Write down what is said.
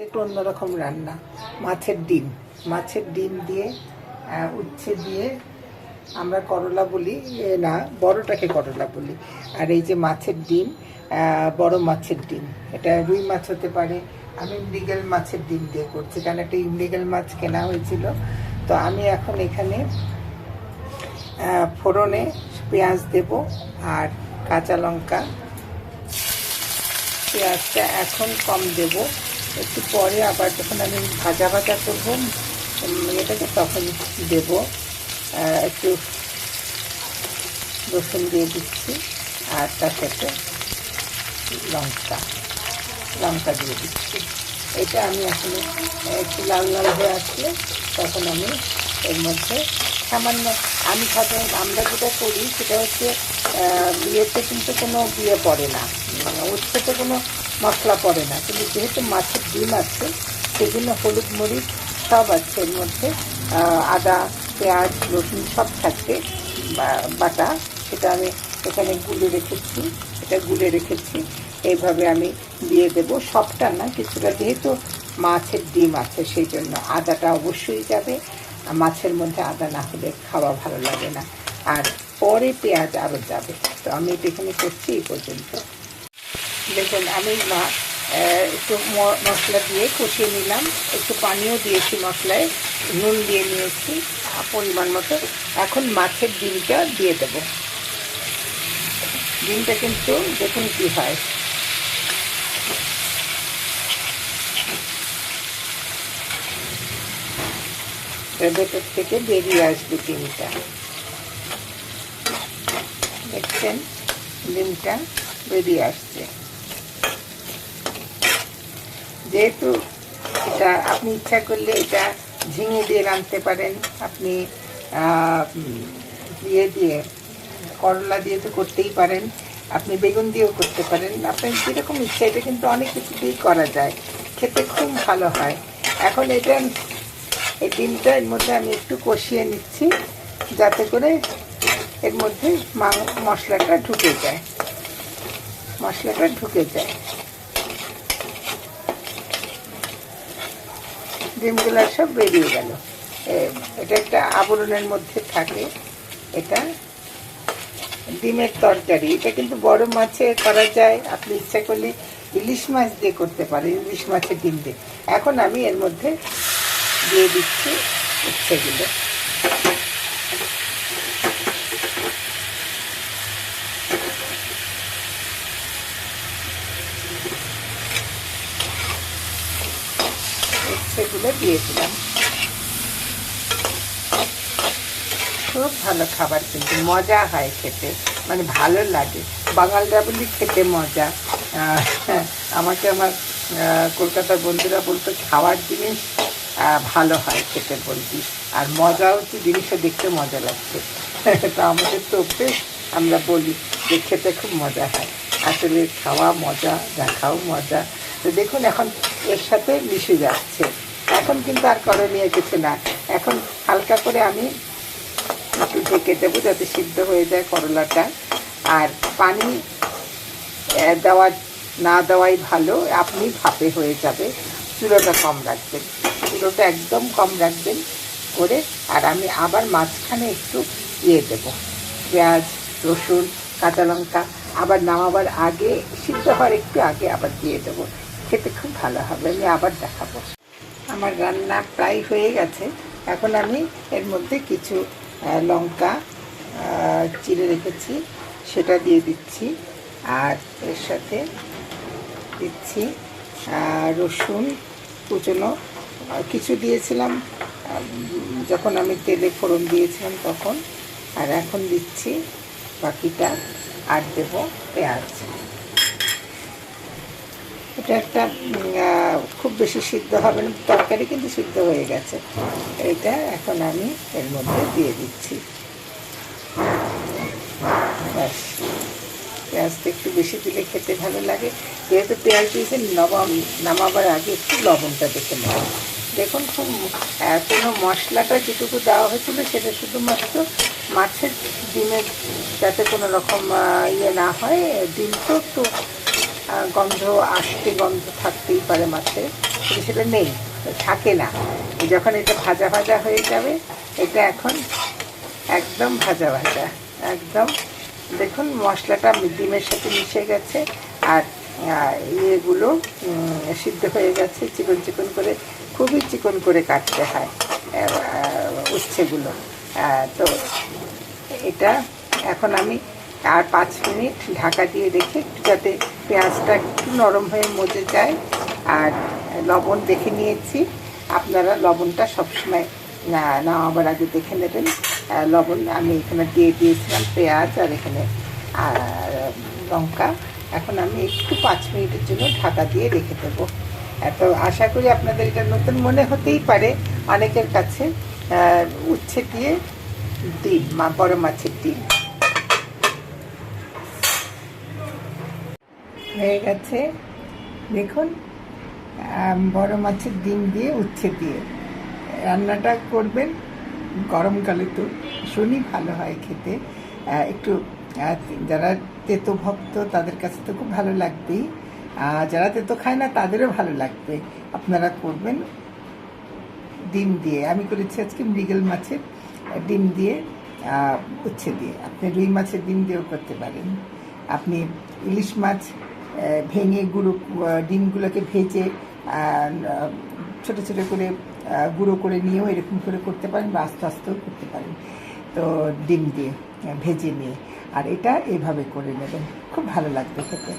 একটু অন্যরকম রান্না, মাছের ডিম দিয়ে উচ্ছে দিয়ে, আমরা করলা বলি না, বড়টাকে করলা বলি। আর এই যে মাছের ডিম, বড় মাছের ডিম, এটা রুই মাছ হতে পারে। আমি মৃগেল মাছের ডিম দিয়ে করছি, কারণ একটা মৃগেল মাছ কেনা হয়েছিল। তো আমি এখন এখানে ফোড়নে পেঁয়াজ দেব আর কাঁচা লঙ্কা। পেঁয়াজটা এখন কম দেব, একটু পরে আবার যখন আমি ভাজা করবো এটাকে তখন দেব। একটু রসুন দিয়ে দিচ্ছি আর তার সাথে লঙ্কা দিয়ে দিচ্ছি। এটা আমি আসলে একটু লাল হয়ে আসলে তখন আমি এর মধ্যে সামান্য, আমরা যেটা করি সেটা হচ্ছে বিয়েতে কিন্তু কোনো বিয়ে পড়ে না, উৎসতে কোনো মশলা পড়ে না, কিন্তু যেহেতু মাছের ডিম আছে সেজন্য হলুদ মরিচ সব আছে এর মধ্যে, আদা পেঁয়াজ রসুন সব থাকবে বাটা। সেটা আমি এখানে গুলে রেখেছি। এইভাবে আমি দিয়ে দেব, সবটা না, কিছুটা, যেহেতু মাছের ডিম আছে সেই জন্য আদাটা অবশ্যই যাবে। মাছের মধ্যে আদা না হলে খাওয়া ভালো লাগে না, আর পরে পেঁয়াজ আরও যাবে। তো আমি এটা এখানে করছি এই পর্যন্ত। দেখুন আমি একটু মশলা দিয়ে কষিয়ে নিলাম, একটু পানিও দিয়েছি মশলায়, নুন দিয়ে নিয়েছি পরিমাণ মতো। এখন মাছের ডিমটা দিয়ে দেব। ডিমটা কিন্তু দেখুন কি হয়, ভেতর থেকে বেরিয়ে আসবে ডিমটা। দেখছেন ডিমটা বেরিয়ে আসছে। যেহেতু এটা আপনি ইচ্ছা করলে এটা ঝিঙে দিয়ে রাঁধতে পারেন, আপনি দিয়ে করলা দিয়ে তো করতেই পারেন, আপনি বেগুন দিয়েও করতে পারেন, আপনার যেরকম ইচ্ছা। এটা কিন্তু অনেক কিছু দিয়েই করা যায়, খেতে খুব ভালো হয়। এখন এই ডিমটা এর মধ্যে আমি একটু কষিয়ে নিচ্ছি, যাতে করে এর মধ্যে মশলাটা ঢুকে যায়। ডিমগুলো সব বেরিয়ে গেল। এটা একটা আবরণের মধ্যে থাকে, এটা ডিমের তরকারি। এটা কিন্তু বড় মাছে করা যায়, আপনি ইচ্ছা করলে ইলিশ মাছ দিয়ে করতে পারেন, ইলিশ মাছের ডিম দিয়ে। এখন আমি এর মধ্যে দিয়ে দিচ্ছি উচ্ছেগুলো। উচ্ছেগুলো দিয়ে দিলাম। খুব ভালো খাবার, কিন্তু মজা হয় খেতে, মানে ভালো লাগে। বাঙালরা বলি খেতে মজা। আমাকে আমার কলকাতার বন্ধুরা বলতো খাওয়ার জিনিস ভালো হয় খেতে বলতি, আর মজা হচ্ছে জিনিসটা দেখতে মজা লাগছে। তো আমাদের তো অভ্যেস, আমরা বলি যে খেতে খুব মজা হয়। আসলে খাওয়া মজা, দেখাও মজা। তো দেখুন এখন এর সাথে মিশে যাচ্ছে। এখন কিন্তু আর করণীয় কিছু না, এখন হালকা করে আমি একটু ঢেকে দেবো যাতে সিদ্ধ হয়ে যায় করলাটা। আর পানি না দেওয়াই ভালো, আপনি ভাপে হয়ে যাবে। চুলোটা কম রাখবেন, চুলোটা একদম কম রাখবেন করে। আর আমি আবার মাঝখানে একটু দেবো পেঁয়াজ রসুন কাঁচা লঙ্কা, আবার নামাবার আগে, সিদ্ধ হওয়ার একটু আগে আবার দিয়ে দেবো। খেতে খুব ভালো হবে। আমি আবার দেখাবো। আমার রান্না প্রায় হয়ে গেছে। এখন আমি এর মধ্যে কিছু লঙ্কা চিড়ে রেখেছি সেটা দিয়ে দিচ্ছি, আর এর সাথে দিচ্ছি রসুন কুচনো কিছু দিয়েছিলাম যখন আমি তেলে ফোড়ন দিয়েছিলাম তখন, আর এখন দিচ্ছি বাকিটা, আর দেব পেঁয়াজ। এটা একটা খুব বেশি সিদ্ধ হবে না তরকারি, কিন্তু সিদ্ধ হয়ে গেছে। এটা এখন আমি এর মধ্যে দিয়ে দিচ্ছি। ব্যাস, পেঁয়াজটা একটু বেশি দিলে খেতে ভালো লাগে। যেহেতু পেঁয়াজ দিয়েছে, নামাবার আগে একটু লবণটা দেখে নেব। দেখুন খুব কোনো মশলাটা যেটুকু দেওয়া হয়েছিল সেটা শুধুমাত্র মাছের ডিমের, যাতে কোনো রকম ইয়ে না হয়। ডিম তো একটু গন্ধ আষ্টে গন্ধ থাকতেই পারে মাছের, কিন্তু সেটা নেই, থাকে না। যখন এটা ভাজা ভাজা হয়ে যাবে, এটা এখন একদম ভাজা ভাজা, একদম দেখুন মশলাটা ডিমের সাথে মিশে গেছে, আর ইয়েগুলো সিদ্ধ হয়ে গেছে চিকন চিকন করে, খুবই চিকন করে কাটতে হয় উচ্ছেগুলো। তো এটা এখন আমি আর 5 মিনিট ঢাকা দিয়ে রেখে, যাতে পেঁয়াজটা একটু নরম হয়ে মজে যায়। আর লবণ দেখে নিয়েছি, আপনারা লবণটা সবসময় নামাবার আগে দেখে নেবেন। লবণ আমি এখানে দিয়ে দিয়েছিলাম, পেঁয়াজ আর এখানে লঙ্কা। এখন আমি একটু 5 মিনিটের জন্য ঢাকা দিয়ে রেখে দেবো। তো আশা করি আপনাদের এটা নতুন মনে হতেই পারে অনেকের কাছে, উচ্ছে দিয়ে ডিম, বড় মাছের ডিম হয়ে গেছে। দেখুন, বড় মাছের ডিম দিয়ে উচ্ছে দিয়ে রান্নাটা করবেন গরমকালে, তো ভীষণই ভালো হয় খেতে। একটু যারা তেতো ভক্ত তাদের কাছে তো খুব ভালো লাগবেই, যারা তেতো খায় না তাদেরও ভালো লাগবে। আপনারা করবেন ডিম দিয়ে। আমি করেছি আজকে মৃগেল মাছের ডিম দিয়ে, উচ্ছে দিয়ে। আপনি রুই মাছের ডিম দিয়েও করতে পারেন। আপনি ইলিশ মাছ ভেঙে ডিমগুলোকে ভেজে ছোটো ছোটো করে গুঁড়ো করে নিয়েও এরকম করে করতে পারেন, বা আস্তে আস্তেও করতে পারেন। তো ডিম দিয়ে ভেজে নিয়ে, আর এটা এভাবে করে নেবেন, খুব ভালো লাগবে খেতে।